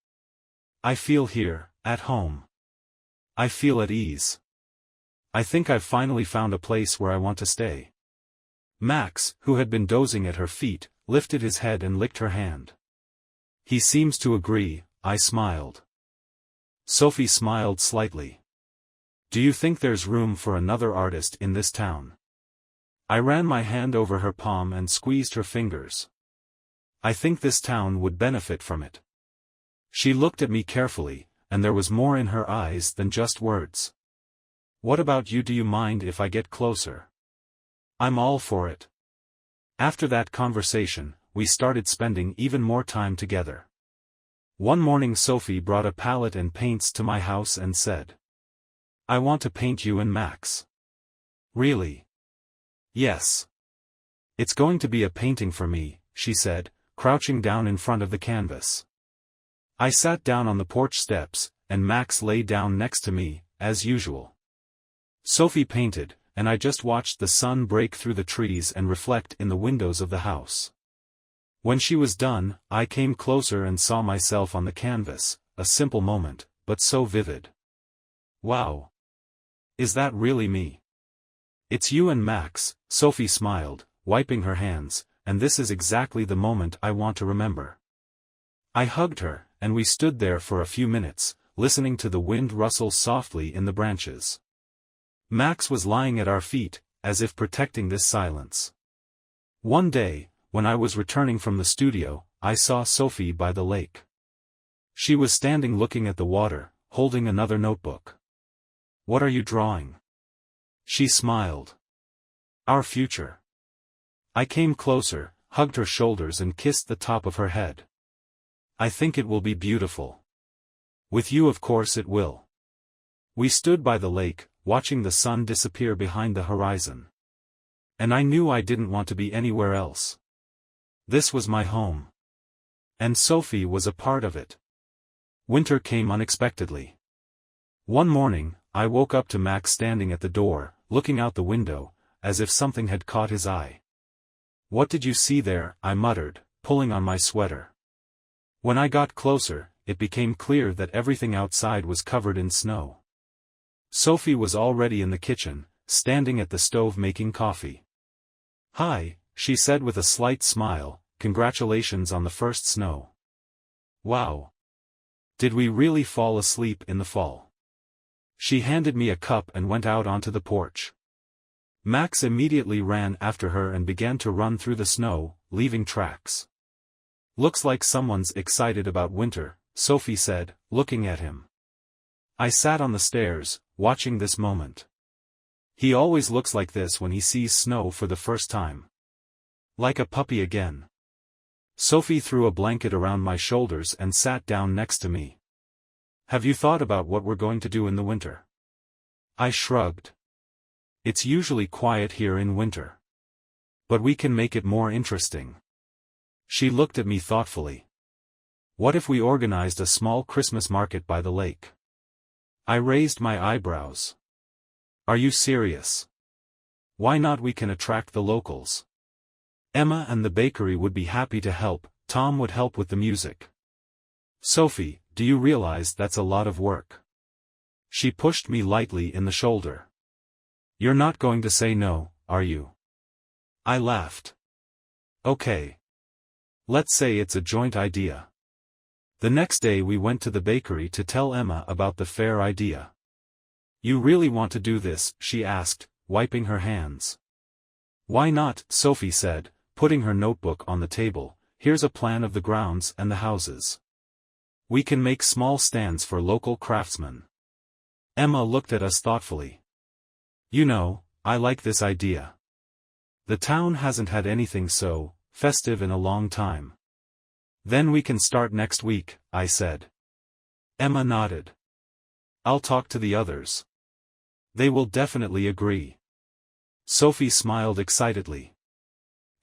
"I feel here, at home. I feel at ease. I think I've finally found a place where I want to stay." Max, who had been dozing at her feet, lifted his head and licked her hand. "He seems to agree," I smiled. Sophie smiled slightly. "Do you think there's room for another artist in this town?" I ran my hand over her palm and squeezed her fingers. "I think this town would benefit from it." She looked at me carefully, and there was more in her eyes than just words. "What about you? Do you mind if I get closer?" "I'm all for it." After that conversation, we started spending even more time together. One morning Sophie brought a palette and paints to my house and said, "I want to paint you and Max." "Really?" "Yes. It's going to be a painting for me," she said, crouching down in front of the canvas. I sat down on the porch steps, and Max lay down next to me, as usual. Sophie painted, and I just watched the sun break through the trees and reflect in the windows of the house. When she was done, I came closer and saw myself on the canvas, a simple moment, but so vivid. "Wow. Is that really me?" "It's you and Max," Sophie smiled, wiping her hands, "and this is exactly the moment I want to remember." I hugged her, and we stood there for a few minutes, listening to the wind rustle softly in the branches. Max was lying at our feet, as if protecting this silence. One day, when I was returning from the studio, I saw Sophie by the lake. She was standing looking at the water, holding another notebook. "What are you drawing?" She smiled. "Our future." I came closer, hugged her shoulders and kissed the top of her head. "I think it will be beautiful. With you, of course it will." We stood by the lake, watching the sun disappear behind the horizon. And I knew I didn't want to be anywhere else. This was my home. And Sophie was a part of it. Winter came unexpectedly. One morning, I woke up to Max standing at the door, looking out the window, as if something had caught his eye. "What did you see there?" I muttered, pulling on my sweater. When I got closer, it became clear that everything outside was covered in snow. Sophie was already in the kitchen, standing at the stove making coffee. "Hi," she said with a slight smile, "congratulations on the first snow." "Wow. Did we really fall asleep in the fall?" She handed me a cup and went out onto the porch. Max immediately ran after her and began to run through the snow, leaving tracks. "Looks like someone's excited about winter," Sophie said, looking at him. I sat on the stairs, watching this moment. He always looks like this when he sees snow for the first time. Like a puppy again. Sophie threw a blanket around my shoulders and sat down next to me. "Have you thought about what we're going to do in the winter?" I shrugged. "It's usually quiet here in winter. But we can make it more interesting." She looked at me thoughtfully. "What if we organized a small Christmas market by the lake?" I raised my eyebrows. "Are you serious?" "Why not? We can attract the locals. Emma and the bakery would be happy to help, Tom would help with the music." "Sophie, do you realize that's a lot of work?" She pushed me lightly in the shoulder. "You're not going to say no, are you?" I laughed. "Okay. Let's say it's a joint idea." The next day we went to the bakery to tell Emma about the fair idea. "You really want to do this?" she asked, wiping her hands. "Why not?" Sophie said, putting her notebook on the table. "Here's a plan of the grounds and the houses. We can make small stands for local craftsmen." Emma looked at us thoughtfully. You know, I like this idea. The town hasn't had anything so festive in a long time. Then we can start next week, I said. Emma nodded. I'll talk to the others. They will definitely agree. Sophie smiled excitedly.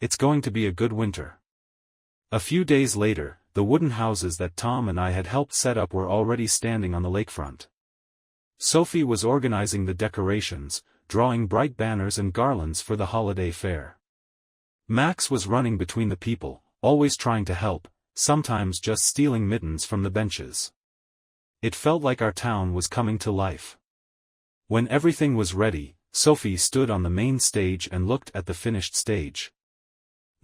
It's going to be a good winter. A few days later, the wooden houses that Tom and I had helped set up were already standing on the lakefront. Sophie was organizing the decorations, drawing bright banners and garlands for the holiday fair. Max was running between the people, always trying to help, sometimes just stealing mittens from the benches. It felt like our town was coming to life. When everything was ready, Sophie stood on the main stage and looked at the finished stage.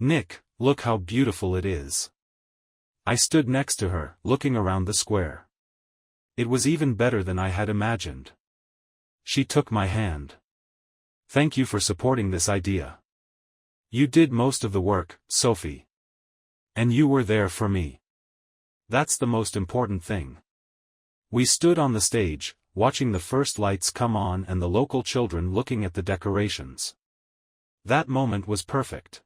Nick, look how beautiful it is. I stood next to her, looking around the square. It was even better than I had imagined. She took my hand. Thank you for supporting this idea. You did most of the work, Sophie. And you were there for me. That's the most important thing. We stood on the stage, watching the first lights come on and the local children looking at the decorations. That moment was perfect.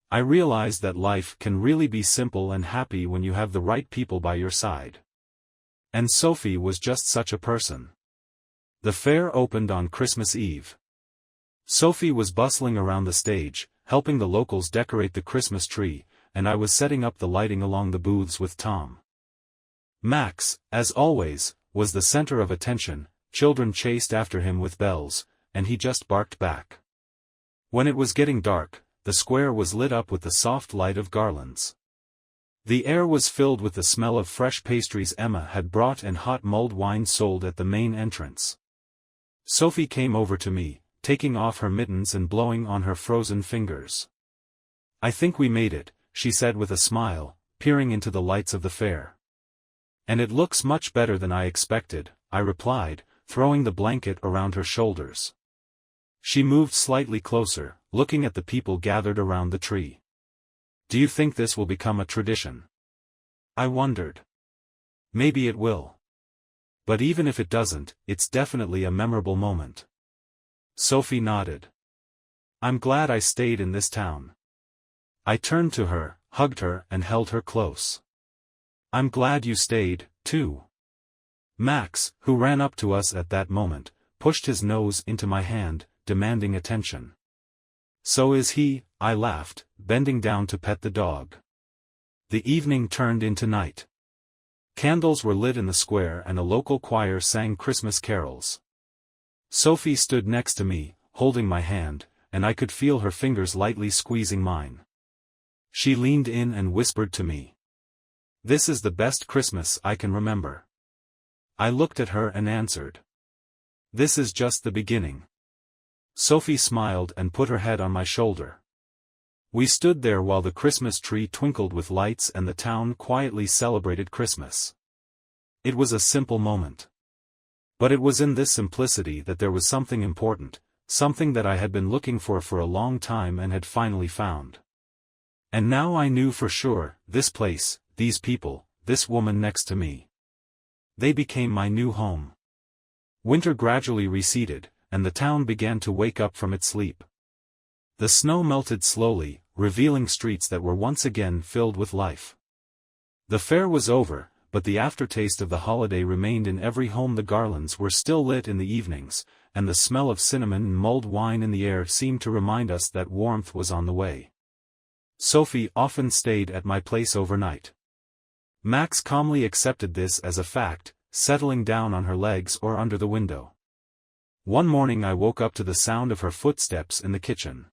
I realized that life can really be simple and happy when you have the right people by your side. And Sophie was just such a person. The fair opened on Christmas Eve. Sophie was bustling around the stage, helping the locals decorate the Christmas tree, and I was setting up the lighting along the booths with Tom. Max, as always, was the center of attention. Children chased after him with bells, and he just barked back. When it was getting dark, the square was lit up with the soft light of garlands. The air was filled with the smell of fresh pastries Emma had brought and hot mulled wine sold at the main entrance. Sophie came over to me, taking off her mittens and blowing on her frozen fingers. I think we made it, she said with a smile, peering into the lights of the fair. And it looks much better than I expected, I replied, throwing the blanket around her shoulders. She moved slightly closer, looking at the people gathered around the tree. Do you think this will become a tradition? I wondered. Maybe it will. But even if it doesn't, it's definitely a memorable moment. Sophie nodded. I'm glad I stayed in this town. I turned to her, hugged her and held her close. I'm glad you stayed, too. Max, who ran up to us at that moment, pushed his nose into my hand, demanding attention. So is he, I laughed, bending down to pet the dog. The evening turned into night. Candles were lit in the square and a local choir sang Christmas carols. Sophie stood next to me, holding my hand, and I could feel her fingers lightly squeezing mine. She leaned in and whispered to me. This is the best Christmas I can remember. I looked at her and answered. This is just the beginning. Sophie smiled and put her head on my shoulder. We stood there while the Christmas tree twinkled with lights and the town quietly celebrated Christmas. It was a simple moment. But it was in this simplicity that there was something important, something that I had been looking for a long time and had finally found. And now I knew for sure, this place, these people, this woman next to me. They became my new home. Winter gradually receded, and the town began to wake up from its sleep. The snow melted slowly, revealing streets that were once again filled with life. The fair was over, but the aftertaste of the holiday remained in every home. The garlands were still lit in the evenings, and the smell of cinnamon and mulled wine in the air seemed to remind us that warmth was on the way. Sophie often stayed at my place overnight. Max calmly accepted this as a fact, settling down on her legs or under the window. One morning I woke up to the sound of her footsteps in the kitchen.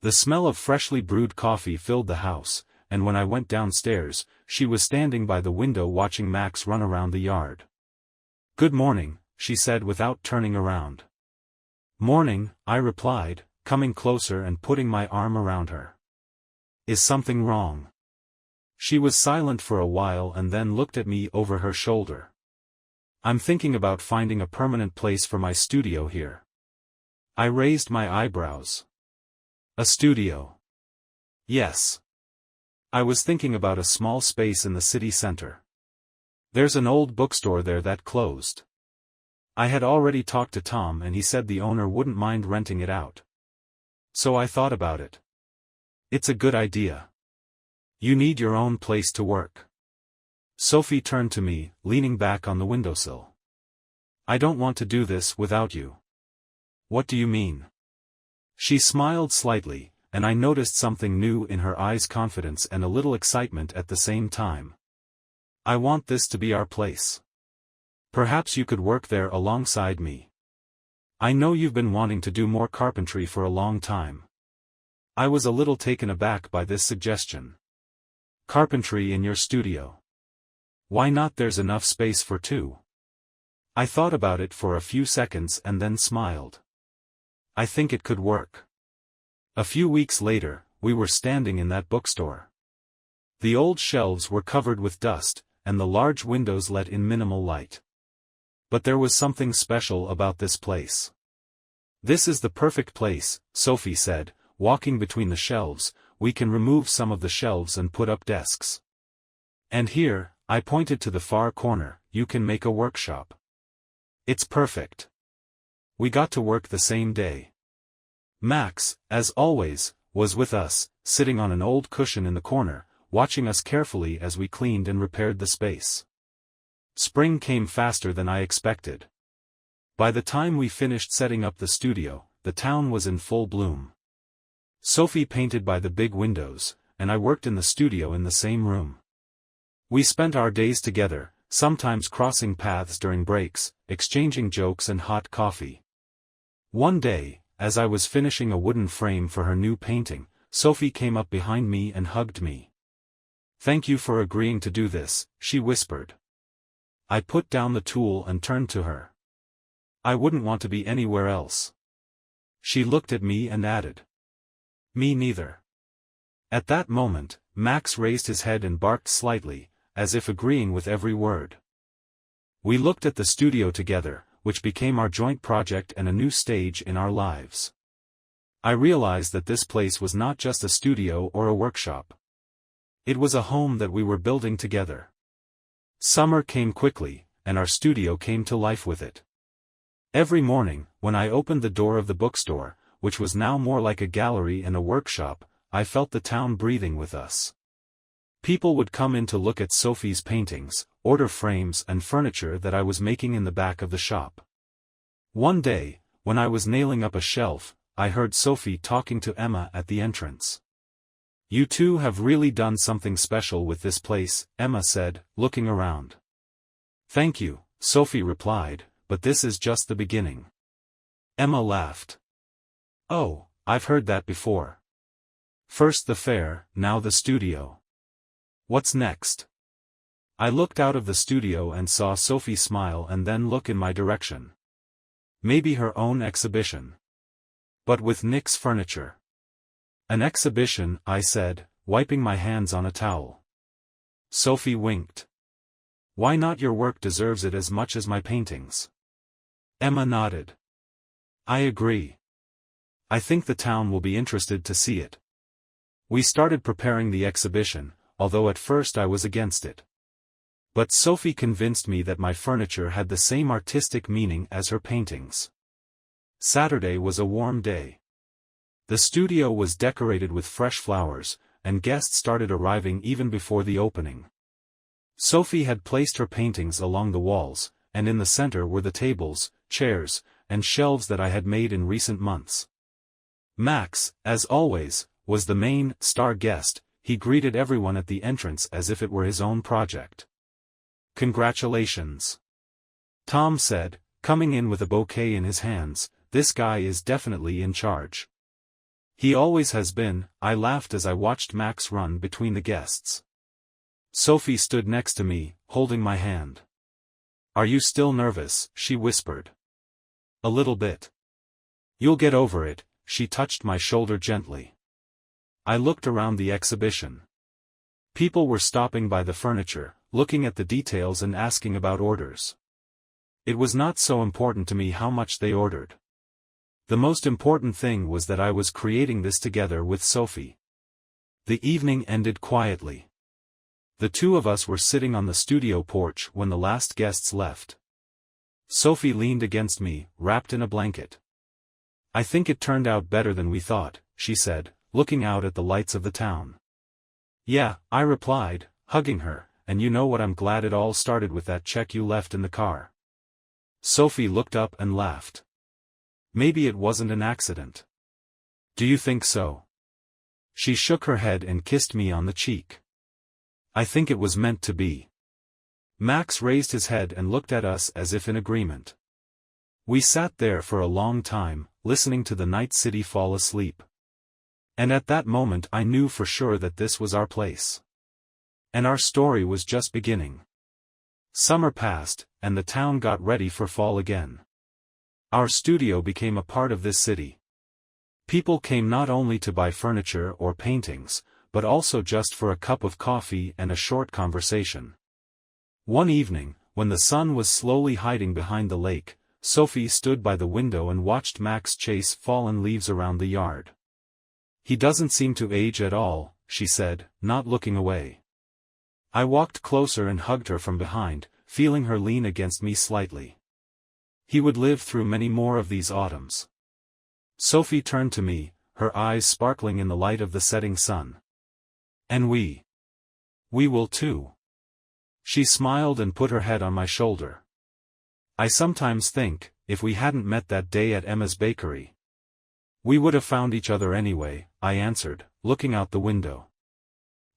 The smell of freshly brewed coffee filled the house, and when I went downstairs, she was standing by the window watching Max run around the yard. Good morning, she said without turning around. Morning, I replied, coming closer and putting my arm around her. Is something wrong? She was silent for a while and then looked at me over her shoulder. I'm thinking about finding a permanent place for my studio here. I raised my eyebrows. A studio? Yes. I was thinking about a small space in the city center. There's an old bookstore there that closed. I had already talked to Tom and he said the owner wouldn't mind renting it out. So I thought about it. It's a good idea. You need your own place to work. Sophie turned to me, leaning back on the windowsill. I don't want to do this without you. What do you mean? She smiled slightly, and I noticed something new in her eyes, confidence and a little excitement at the same time. I want this to be our place. Perhaps you could work there alongside me. I know you've been wanting to do more carpentry for a long time. I was a little taken aback by this suggestion. Carpentry in your studio. Why not? There's enough space for two. I thought about it for a few seconds and then smiled. I think it could work. A few weeks later, we were standing in that bookstore. The old shelves were covered with dust, and the large windows let in minimal light. But there was something special about this place. This is the perfect place, Sophie said, walking between the shelves. We can remove some of the shelves and put up desks. And here, I pointed to the far corner, you can make a workshop. It's perfect. We got to work the same day. Max, as always, was with us, sitting on an old cushion in the corner, watching us carefully as we cleaned and repaired the space. Spring came faster than I expected. By the time we finished setting up the studio, the town was in full bloom. Sophie painted by the big windows, and I worked in the studio in the same room. We spent our days together, sometimes crossing paths during breaks, exchanging jokes and hot coffee. One day, as I was finishing a wooden frame for her new painting, Sophie came up behind me and hugged me. Thank you for agreeing to do this, she whispered. I put down the tool and turned to her. I wouldn't want to be anywhere else. She looked at me and added. Me neither. At that moment, Max raised his head and barked slightly, as if agreeing with every word. We looked at the studio together, which became our joint project and a new stage in our lives. I realized that this place was not just a studio or a workshop. It was a home that we were building together. Summer came quickly, and our studio came to life with it. Every morning, when I opened the door of the bookstore, which was now more like a gallery and a workshop, I felt the town breathing with us. People would come in to look at Sophie's paintings, order frames and furniture that I was making in the back of the shop. One day, when I was nailing up a shelf, I heard Sophie talking to Emma at the entrance. You two have really done something special with this place, Emma said, looking around. Thank you, Sophie replied, but this is just the beginning. Emma laughed. Oh, I've heard that before. First the fair, now the studio. What's next? I looked out of the studio and saw Sophie smile and then look in my direction. Maybe her own exhibition. But with Nick's furniture. An exhibition, I said, wiping my hands on a towel. Sophie winked. Why not? Your work deserves it as much as my paintings. Emma nodded. I agree. I think the town will be interested to see it. We started preparing the exhibition, although at first I was against it. But Sophie convinced me that my furniture had the same artistic meaning as her paintings. Saturday was a warm day. The studio was decorated with fresh flowers, and guests started arriving even before the opening. Sophie had placed her paintings along the walls, and in the center were the tables, chairs, and shelves that I had made in recent months. Max, as always, was the main, star guest. He greeted everyone at the entrance as if it were his own project. Congratulations. Tom said, coming in with a bouquet in his hands, this guy is definitely in charge. He always has been, I laughed as I watched Max run between the guests. Sophie stood next to me, holding my hand. Are you still nervous? She whispered. A little bit. You'll get over it, she touched my shoulder gently. I looked around the exhibition. People were stopping by the furniture, looking at the details and asking about orders. It was not so important to me how much they ordered. The most important thing was that I was creating this together with Sophie. The evening ended quietly. The two of us were sitting on the studio porch when the last guests left. Sophie leaned against me, wrapped in a blanket. "I think it turned out better than we thought," she said, looking out at the lights of the town. "Yeah," I replied, hugging her, "and you know what, I'm glad it all started with that check you left in the car." Sophie looked up and laughed. "Maybe it wasn't an accident." "Do you think so?" She shook her head and kissed me on the cheek. "I think it was meant to be." Max raised his head and looked at us as if in agreement. We sat there for a long time, listening to the night city fall asleep. And at that moment I knew for sure that this was our place. And our story was just beginning. Summer passed, and the town got ready for fall again. Our studio became a part of this city. People came not only to buy furniture or paintings, but also just for a cup of coffee and a short conversation. One evening, when the sun was slowly hiding behind the lake, Sophie stood by the window and watched Max chase fallen leaves around the yard. "He doesn't seem to age at all," she said, not looking away. I walked closer and hugged her from behind, feeling her lean against me slightly. "He would live through many more of these autumns." Sophie turned to me, her eyes sparkling in the light of the setting sun. "And we will too." She smiled and put her head on my shoulder. "I sometimes think, if we hadn't met that day at Emma's bakery, we would have found each other anyway," I answered, looking out the window.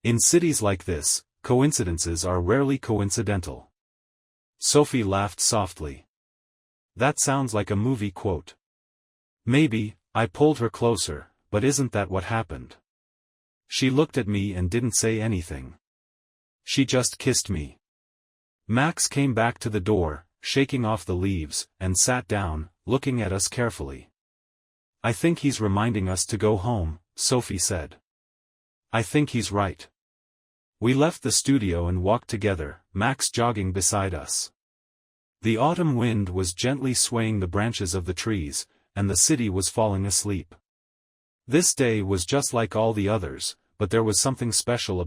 "In cities like this, coincidences are rarely coincidental." Sophie laughed softly. "That sounds like a movie quote." "Maybe," I pulled her closer, "but isn't that what happened?" She looked at me and didn't say anything. She just kissed me. Max came back to the door, shaking off the leaves, and sat down, looking at us carefully. "I think he's reminding us to go home," Sophie said. "I think he's right." We left the studio and walked together, Max jogging beside us. The autumn wind was gently swaying the branches of the trees, and the city was falling asleep. This day was just like all the others, but there was something special about it.